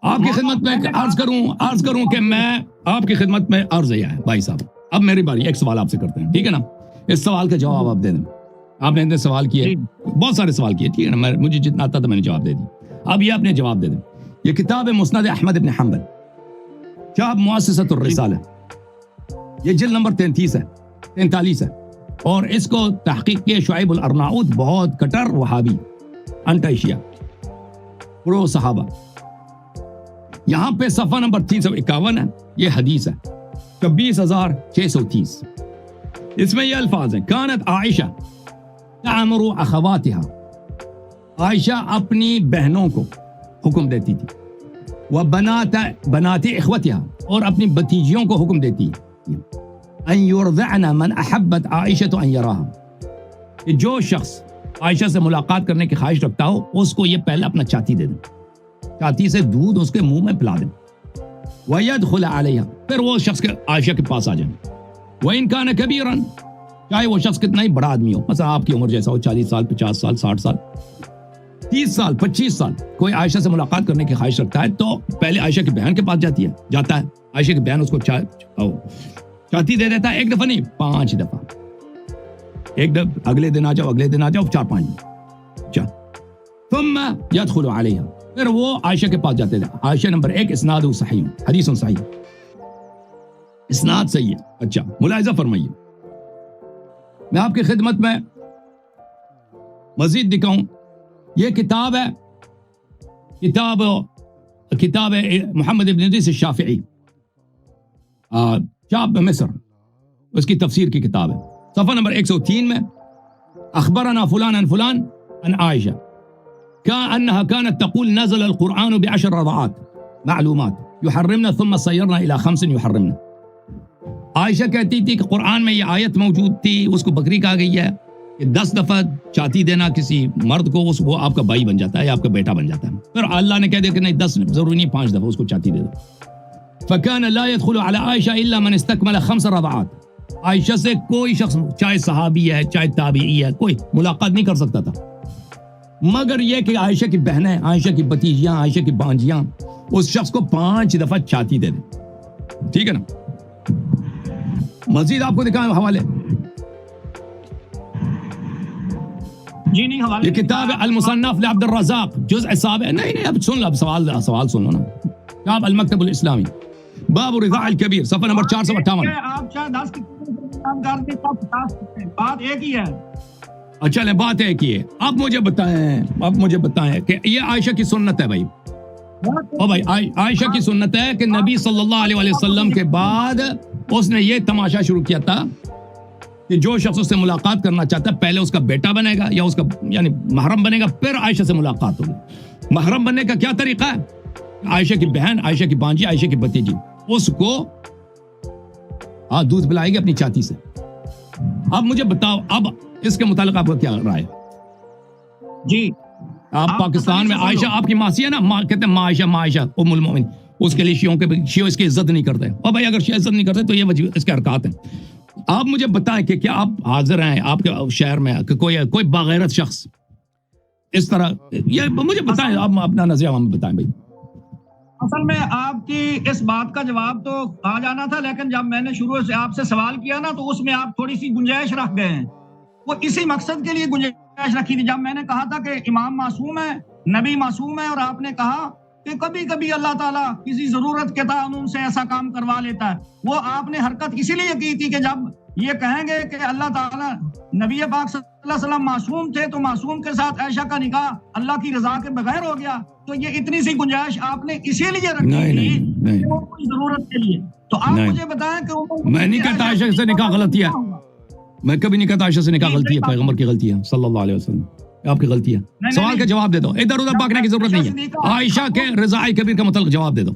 آپ کی خدمت میں عرض کروں کہ میں آپ کی خدمت میں عرض ہے بھائی صاحب. اب میری باری, ایک سوال آپ سے کرتے ہیں, ٹھیک ہے نا؟ اس سوال کا جواب آپ دے دیں. آپ نے اتنے سوال کیے, بہت سارے سوال کیے, ٹھیک ہے نا؟ مجھے جتنا آتا تھا میں نے جواب دے دی. اب یہ آپ نے جواب دے دیں. یہ کتاب ہے مسند احمد ابن حنبل, کتاب مؤسسۃ الرسالہ, یہ جلد نمبر 43 ہے, اور اس کو تحقیق کے شعیب الارناؤت, بہت کٹر وہابی, انٹا شیعہ, پرو صحابہ. یہاں پہ صفحہ نمبر 351 ہے, یہ حدیث ہے 24630. اس میں یہ الفاظ ہیں, کانت عائشہ تعمر اخواتها, عائشہ اپنی بہنوں کو حکم دیتی تھی, وبنات اخوتها, اور اپنی بھتیجیوں کو حکم دیتی ہے, ان یرضعن من احبت عائشہ ان یراها, کہ جو شخص عائشہ سے ملاقات کرنے کی خواہش رکھتا ہو اس کو یہ پہلے اپنا چھاتی دے دیں, چھاتی سے دودھ اس کے منہ میں پلا دیں. وَيَدْخُلَ عَلَيْهَا, پھر وہ شخص کے عائشہ کے پاس آ جائیں. وَإِن كَانَ كَبِيرًا, چاہے وہ شخص کتنا ہی بڑا آدمی ہو, مثلا آپ کی عمر جیسا ہو, 40 سال 50 سال 60 سال 30 سال 25 سال, کوئی عائشہ سے ملاقات کرنے کی خواہش رکھتا ہے تو پہلے عائشہ کی بہن کے پاس جاتا ہے. عائشہ کی بہن اس کو چھاتی دے دیتا ہے, ایک دفعہ نہیں 5 دفعہ, ایک دفعہ اگلے دن آ جاؤ 4-5 دن. ثم يدخل عليها, پھر وہ عائشہ کے پاس جاتے تھے. عائشہ نمبر 1, اسناد صحیح, حدیث صحیح, اسناد صحیح ہے. اچھا ملاحظہ فرمائیے, میں آپ کی خدمت میں مزید دکھاؤں. یہ کتاب ہے محمد ابن ادریس الشافعی, شاب مصر, اس کی تفسیر کی کتاب ہے. صفحہ نمبر 103 میں, اخبرنا فلان عن فلان عن عائشہ كأنها كانت تقول نزل القرآن ب10 رضعات معلومات يحرمنا ثم صيرنا إلى 5 يحرمنا. عائشہ کہتی تھی کہ قرآن میں یہ آیت موجود تھی, اس کو بکری کہا گئی ہے کہ 10 دفعہ چھاتی دینا کسی مرد کو, وہ آپ کا بھائی بن جاتا ہے یا آپ کا بیٹا بن جاتا ہے. پھر اللہ نے کہہ دیا کہ نہیں 10 ضروری نہیں, 5 دفعہ اس کو چھاتی دے دو. فكان لا يدخل على عائشة إلا من استكمل 5 رضعات. عائشہ سے کوئی شخص, چاہے صحابی ہے چاہے تابعی ہے, کوئی ملاقات نہیں کر سکتا تھا, مگر یہ کہ عائشہ کی بہنیں, عائشہ کی بھتیجیاں, عائشہ کی بانجیاں اس شخص کو 5 دفعہ چھاتی دے دیں. ٹھیک ہے نا؟ مزید آپ کو دکھائیں حوالے. جی نہیں حوالے. یہ کتاب المصنف لعبد الرزاق, جزء 7. نہیں اب سن لو, اب سوال سن لو نا. کتاب المکتب الاسلامی, باب رضاع الکبیر, صفحہ نمبر 458. آپ چاہے 10 کام کرتے ہیں, بات ایک ہی ہے. اچھا لیں, بات ہے کہ اب مجھے بتائیں کہ یہ عائشہ کی سنت ہے بھائی. او بھائی, عائشہ کی سنت ہے کہ نبی صلی اللہ علیہ وسلم کے بعد اس نے یہ تماشا شروع کیا تھا کہ جو شخص اس سے ملاقات کرنا چاہتا ہے پہلے اس کا بیٹا بنے گا یا اس کا یعنی محرم بنے گا, پھر عائشہ سے ملاقات ہوگی. محرم بننے کا کیا طریقہ ہے؟ عائشہ کی بہن, عائشہ کی بانجی, عائشہ کی بھتیجی اس کو دودھ پلائے گی اپنی چھاتی سے. اب مجھے بتاؤ, اب اس کے متعلق آپ کا کیا رائے؟ جی آپ پاکستان میں عائشہ آپ کی ماسی ہے نا, کہتے ہیں ماں عائشہ ام المومن, اس کے لیے شیعوں اس کی عزت نہیں کرتے. اور بھائی اگر شیعہ عزت نہیں کرتے تو یہ وجہ اس کے حرکات ہیں. آپ مجھے بتائیں کہ کیا آپ حاضر ہیں آپ کے شہر میں کہ کوئی باغیرت شخص اس طرح, یہ مجھے بتائیں, آپ اپنا نظریہ ہمیں بتائیں بھائی. اصل میں آپ کی اس بات کا جواب تو آ جانا تھا, لیکن جب میں نے شروع سے آپ سے سوال کیا نا تو اس میں آپ تھوڑی سی گنجائش رکھ گئے ہیں. وہ اسی مقصد کے لیے گنجائش رکھی تھی جب میں نے کہا تھا کہ امام معصوم ہے, نبی معصوم ہے, اور آپ نے کہا کہ کبھی کبھی اللہ تعالیٰ کسی ضرورت کے قانون سے ایسا کام کروا لیتا ہے. وہ آپ نے حرکت اسی لیے کی تھی کہ جب یہ کہیں گے کہ اللہ تعالیٰ نبی پاک صلی اللہ علیہ وسلم معصوم تھے تو معصوم کے ساتھ عائشہ کا نکاح اللہ کی رضا کے بغیر ہو گیا, تو یہ اتنی سی گنجائش آپ نے اسی لیے رکھی تھی وہ کوئی ضرورت کے لیے. تو آپ مجھے بتائیں کہ میں نہیں کہتا عائشہ سے نکاح غلطی ہے, میں کبھی نہیں کہتا عائشہ سے نکاح غلطی ہے, پیغمبر کی غلطی ہے صلی اللہ علیہ وسلم, آپ کی غلطی ہے. سوال کا جواب دے دو, ادھر ادھر بھاگنے کی ضرورت نہیں ہے. عائشہ کے رضاء کبیر کا مطلب جواب دے دو.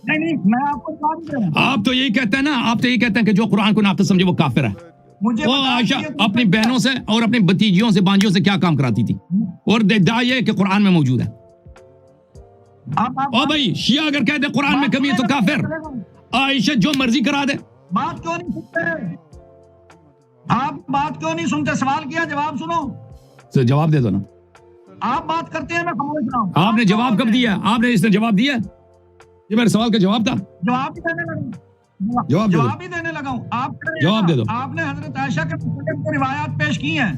نہیں میں آپ کو بات کر رہا ہوں. آپ تو یہی کہتے ہیں نا, آپ تو یہی کہتے ہیں کہ جو قرآن کو ناقص سمجھے وہ کافر ہے. وہ عائشہ اپنی بہنوں سے اور اپنی بھتیجیوں سے بانجیوں سے کیا کام کراتی تھی, اور دعویٰ یہ کہ قرآن میں موجود ہے. اور بھائی شیعہ اگر کہتے قرآن میں کمی ہے تو کافر. عائشہ جو مرضی کرا دے. بات کیوں نہیں سنتے آپ, بات کیوں نہیں سنتے؟ سوال کیا, جواب سنو. جواب دے دو نا. آپ بات کرتے ہیں میں سمجھ رہا ہوں. آپ نے جواب کب دیا؟ آپ نے اس نے جواب دیا یہ میرے سوال کا جواب تھا. جواب ہی دینے لگا جواب ہی دینے لگا ہوں. آپ جواب دے دو. آپ نے حضرت عائشہ کے متعلق جو روایات پیش کی ہیں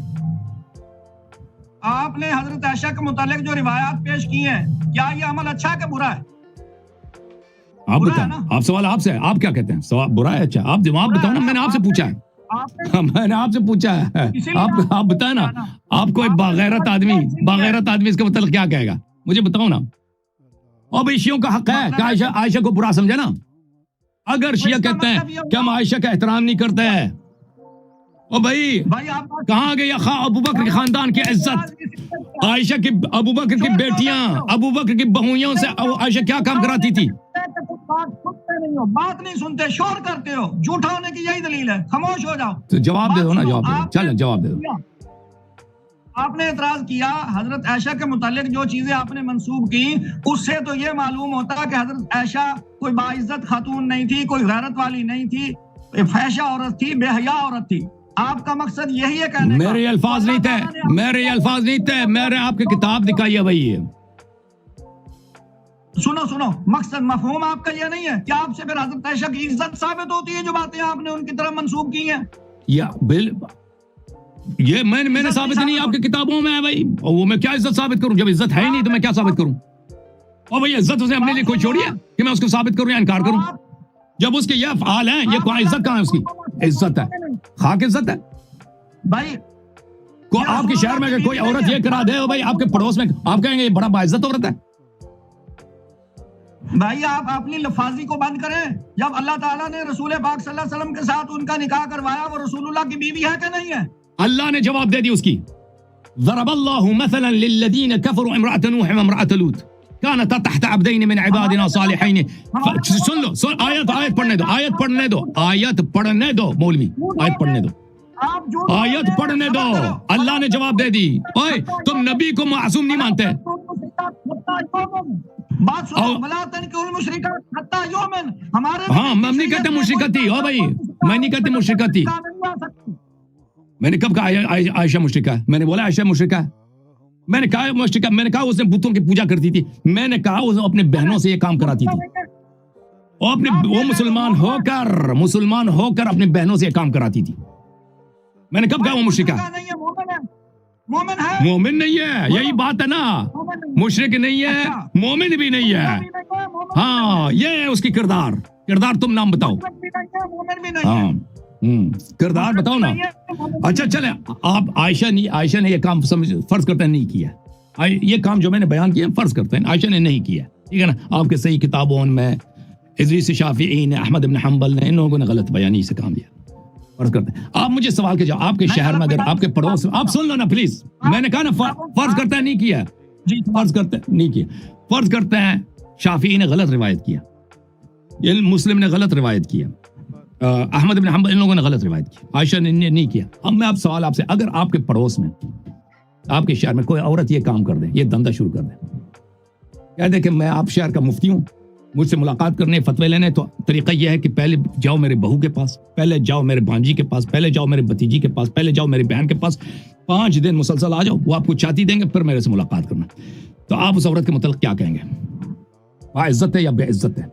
آپ نے حضرت عائشہ کے متعلق جو روایات پیش کی ہیں کیا یہ عمل اچھا ہے کہ برا ہے؟ آپ بتائیں. آپ سوال آپ سے آپ کیا کہتے ہیں؟ سوال برا ہے اچھا؟ آپ جواب بتاؤ نا. میں نے آپ سے پوچھا ہے. میں نے آپ سے پوچھا ہے. آپ بتائیں نا. آپ کو ایک باغیرت آدمی اس کے متعلق کیا کہے گا؟ مجھے بتاؤ نا. اور بھائی شیعوں کا حق ہے کہ عائشہ کو برا سمجھے نا. اگر شیعہ کہتے ہیں کہ ہم عائشہ کا احترام نہیں کرتے ہیں، او بھائی کہاں گئی ابو بکر کے خاندان کی عزت؟ عائشہ کی ابو بکر کی بیٹیاں ابو بکر کی بہوئیوں سے عائشہ کیا کام کراتی تھی؟ بات نہیں سنتے، شور کرتے ہو. جھوٹا ہونے کی یہی دلیل ہے. خاموش ہو جاؤ. تو جواب دے دو نا. جواب دے دو. چلیں جواب دے دو. آپ نے اعتراض کیا حضرت عائشہ کے متعلق جو چیزیں آپ نے منسوب کی اس سے تو یہ معلوم ہوتا کہ حضرت عائشہ کوئی باعزت خاتون نہیں تھی، کوئی غیرت والی نہیں تھی، فحشہ عورت تھی، بے حیا عورت تھی. آپ کا مقصد یہی ہے کہنے کا. میرے الفاظ نہیں تھے. میرے آپ کی کتاب دکھائی ہے بھائی. سنو مقصد مفہوم آپ کا یہ نہیں ہے کہ آپ سے پھر حضرت عائشہ کی عزت ثابت ہوتی ہے جو باتیں آپ نے ان کی طرف منسوب کی ہیں؟ یہ میں نے ثابت نہیں آپ کی کتابوں میں ہے بھائی. اور وہ میں کیا عزت ثابت کروں؟ جب عزت ہے ہی نہیں تو میں کیا ثابت کروں؟ اور بھائی عزت اسے اپنے لیے کوئی چھوڑی ہے کہ میں اس کو ثابت کروں یا انکار کروں؟ جب اس کے یہ افعال ہیں، یہ کوئی عزت کہاں ہے؟ اس کی عزت ہے، خاک عزت ہے بھائی. آپ کے شہر میں اگر کوئی عورت یہ کرا دے بھائی آپ کے پڑوس میں، آپ کہیں گے یہ بڑا باعزت عورت ہے. بھائی آپ اپنی لفاظی کو بند کریں. جب اللہ تعالیٰ نے رسول پاک صلی اللہ علیہ وسلم کے ساتھ ان کا نکاح کروایا وہ رسول اللہ کی بیوی ہے کہ نہیں ہے؟ اللہ نے جواب دے دی اس کی. ضرب اللہ مثلا للذین کفروا امرأة نوح وامرأة لوط كانتا تحت عبدین من عبادنا صالحین. سن لو آیت پڑھنے دو مولوی. آیت پڑھنے دو. اللہ نے جواب دے دی. اوئے تم نبی کو معصوم نہیں مانتے. بات سنو. ولا تنکحوا المشرکات حتی یؤمن. ہاں میں نہیں کہتا مشرکت تھی. او بھائی میں نہیں کہتا مشرکت تھی. میں نے کب کہا عائشہ مشرکہ ہے؟ میں نے بولا عائشہ مشرکہ ہے؟ میں نے کہا مشرکہ؟ میں نے کہا اس نے بتوں کی پوجا کرتی تھی؟ میں نے کہا وہ اپنے بہنوں سے یہ کام کراتی تھی. وہ مسلمان ہو کر اپنے بہنوں سے یہ کام کراتی تھی. میں نے کب کہا وہ مشرکہ ہے؟ مومن نہیں ہے. یہی بات ہے نا. مشرک نہیں ہے، مومن بھی نہیں ہے. ہاں یہ ہے اس کی کردار تم نام بتاؤ. ہاں کردار بتاؤ نا. اچھا چلے آپ عائشہ نے یہ کام فرض کرتے نہیں کیا. یہ کام جو میں نے بیان کیا فرض کرتے ہیں عائشہ نے نہیں کیا. ٹھیک ہے نا. آپ کے صحیح کتابوں میں ادریس شافعی نے، احمد بن حنبل نے، ان لوگوں نے غلط بیانی سے کام دیا. فرض کرتے ہیں. آپ مجھے سوال کے جاؤ. آپ کے شہر میں اگر آپ کے پڑوس، آپ سن لو نا پلیز. میں نے کہا نا فرض کرتے ہیں نہیں کیا. فرض کرتے ہیں شافعی نے غلط روایت کیا، مسلم نے غلط روایت کیا، احمد بن حنبل ان لوگوں نے غلط روایت کی، عائشہ نے نہیں کیا. اب میں آپ سوال آپ سے، اگر آپ کے پڑوس میں آپ کے شہر میں کوئی عورت یہ کام کر دے، یہ دھندا شروع کر دے، کہہ دے کہ میں آپ شہر کا مفتی ہوں، مجھ سے ملاقات کرنے، فتوے لینے، تو طریقہ یہ ہے کہ پہلے جاؤ میرے بہو کے پاس، پہلے جاؤ میرے بھانجی کے پاس، پہلے جاؤ میرے بھتیجی کے پاس، پہلے جاؤ میری بہن کے پاس، 5 دن مسلسل آ جاؤ، وہ آپ کو چاہتی دیں گے، پھر میرے سے ملاقات کرنا. تو آپ اس عورت کے متعلق کیا کہیں گے؟ عزت ہے یا بے عزت ہے؟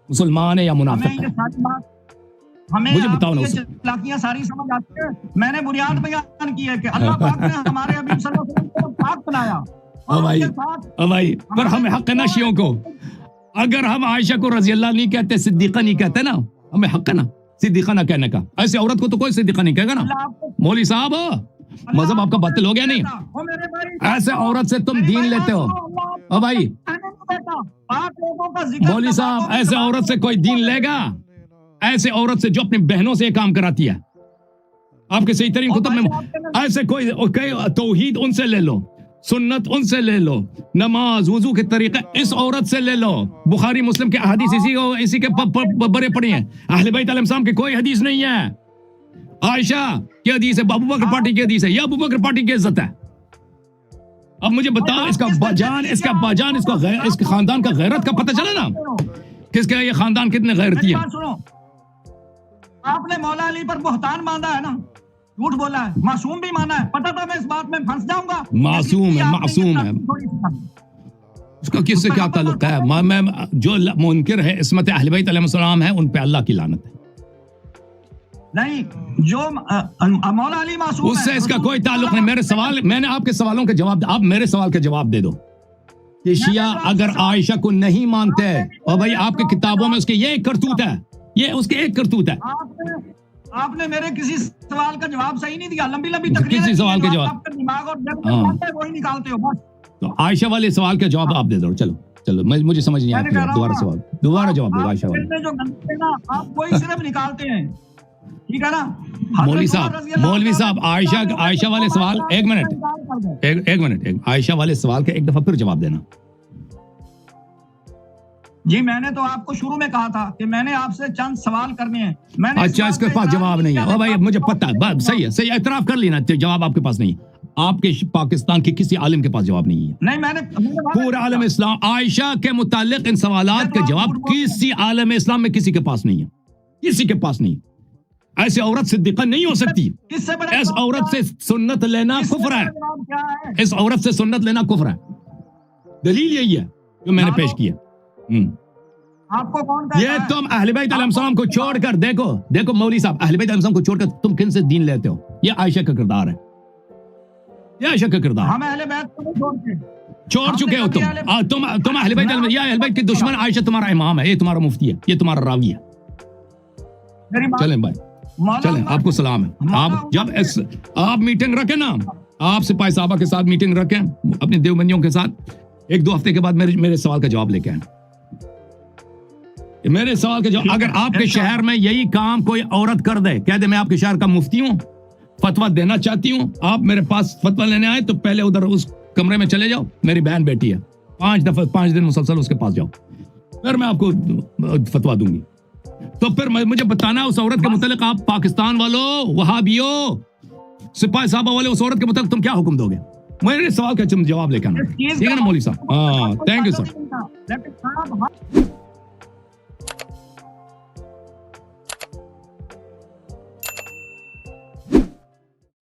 مسلمان ہے یا منافق ہے؟ مجھے بتاؤ نا. چلاکیاں ساری سمجھ آتی ہیں. میں نے بنیاد بیان کی ہے کہ اللہ پاک نے ہمارے حبیب صلی اللہ علیہ وسلم کو پاک بنایا. بھائی پر ہمیں حق ہے نا شیعوں کو. اگر ہم عائشہ کو رضی اللہ نہیں کہتے، صدیقہ نہیں کہتے نا، ہمیں حق ہے نا صدیقہ نہ کہنے کا. ایسے عورت کو تو کوئی صدیقہ نہیں کہے گا نا. مولوی صاحب مذہب آپ کا باطل ہو گیا نہیں؟ ایسے عورت سے تم دین لیتے ہو. او بھائی مولوی صاحب ایسے عورت سے کوئی دین لے گا؟ ایسے عورت سے جو اپنی بہنوں سے یہ کام کراتی ہے آپ کے صحیح ترین کتب میں، ایسے کوئی توحید ان سے لے لو، سنت ان سے لے لو، نماز وضو کے طریقے اس عورت سے لے لو. بخاری مسلم کے احادیث اسی کے بڑے پڑی ہیں. اہل بیت علیہ السلام کی کوئی حدیث نہیں ہے. عائشہ کی حدیث ہے، ابو بکر پارٹی کی حدیث ہے، یا ابو بکر پارٹی کی عزت ہے. اب مجھے بتاؤ اس کا باجان، اس کے خاندان کا غیرت کا پتہ چلا نا، کس کا یہ خاندان کتنے غیرتی ہے. آپ نے مولا علی پر بہتان باندھا ہے نا، جھوٹ بولا ہے، معصوم بھی مانا ہے. پتہ تھا میں اس بات میں پھنس جاؤں گا. معصوم ہے. اس کا کس سے کیا تعلق ہے؟ میں جو منکر ہے عصمت اہل بیت علیہ السلام ہے، ان پہ اللہ کی لعنت ہے. نہیں، جو مولا علی معصوم اس سے اس کا کوئی تعلق نہیں. میرے سوال، میں نے آپ کے سوالوں کا جواب، آپ میرے سوال کا جواب دے دو کہ شیعہ اگر عائشہ کو نہیں مانتے اور بھائی آپ کی کتابوں میں اس کے یہ ایک کرتوت ہے، یہ اس کے ایک کرتوت ہے. آپ نے میرے کسی سوال کا جواب صحیح نہیں دیا. لمبی لمبی تقریر، کسی سوال کا جواب آپ کا دماغ اور وہی نکالتے ہو بس. تو عائشہ والے سوال کا جواب آپ دے دو. چلو مجھے سمجھ نہیں آتی. دوبارہ جواب دو عائشہ والے. جو گندے نا آپ وہی صرف نکالتے ہیں، ٹھیک ہے نا. مولوی صاحب عائشہ والے سوال، ایک منٹ عائشہ والے سوال کا ایک دفعہ پھر جواب دینا. جی میں نے تو آپ کو شروع میں کہا تھا کہ میں نے آپ سے چند سوال کرنے ہیں. میں نے اچھا، اس کے پاس جواب نہیں ہے. بھائی مجھے پتہ ہے، بات صحیح ہے، اعتراف کر لینا. جواب آپ کے پاس نہیں ہے. آپ کے پاکستان کے کسی عالم کے پاس جواب نہیں ہے. نہیں، میں نے پورا عالم اسلام عائشہ کے متعلق ان سوالات کا جواب کسی عالم اسلام میں کسی کے پاس نہیں ہے. کسی کے پاس نہیں. ایسی عورت صدیقہ نہیں ہو سکتی. اس عورت سے سنت لینا کفر ہے. اس عورت سے سنت لینا کفر ہے. دلیل یہی ہے جو میں نے پیش کیا. آپ کو کون کہتا ہے؟ یہ تم اہل بیت علیہ السلام کو چھوڑ کر دیکھو مولوی صاحب، اہل بیت علیہ السلام کو چھوڑ کر تم کن سے دین لیتے ہو؟ یہ عائشہ کا کردار ہے. یہ عائشہ کا کردار. ہم اہل بیت کو نہیں چھوڑ چکے ہو تم اہل بیت. یہ اہل بیت کی دشمن عائشہ تمہارا امام ہے، یہ تمہارا مفتی ہے، یہ تمہارا راوی ہے. چلیں بھائی، چلیں، آپ کو سلام ہے. آپ جب آپ میٹنگ رکھیں نا، آپ سپاہی صحابہ کے ساتھ میٹنگ رکھیں، اپنے دیوبندیوں کے ساتھ، 1-2 ہفتے کے بعد میرے سوال کا جواب لے کے آئیں. میرے سوال کا جواب، اگر آپ کے شہر میں یہی کام کوئی عورت کر دے، کہہ دے میں آپ کے شہر کا مفتی ہوں، فتویٰ دینا چاہتی ہوں، آپ میرے پاس فتویٰ لینے آئے تو پہلے ادھر اس کمرے میں چلے جاؤ. میری بہن بیٹی ہے، 5 دن مسلسل اس کے پاس جاؤ، پھر میں آپ کو فتویٰ دوں گی. تو پھر مجھے بتانا اس عورت کے متعلق، آپ پاکستان والوں، وہابیوں، سپاہی صحابہ والے، اس عورت کے متعلق تم کیا حکم دو گے؟ میرے سوال کا جواب لے کے آنا. ٹھیک ہے نا مولوی صاحب؟ ہاں، تھینک یو سر.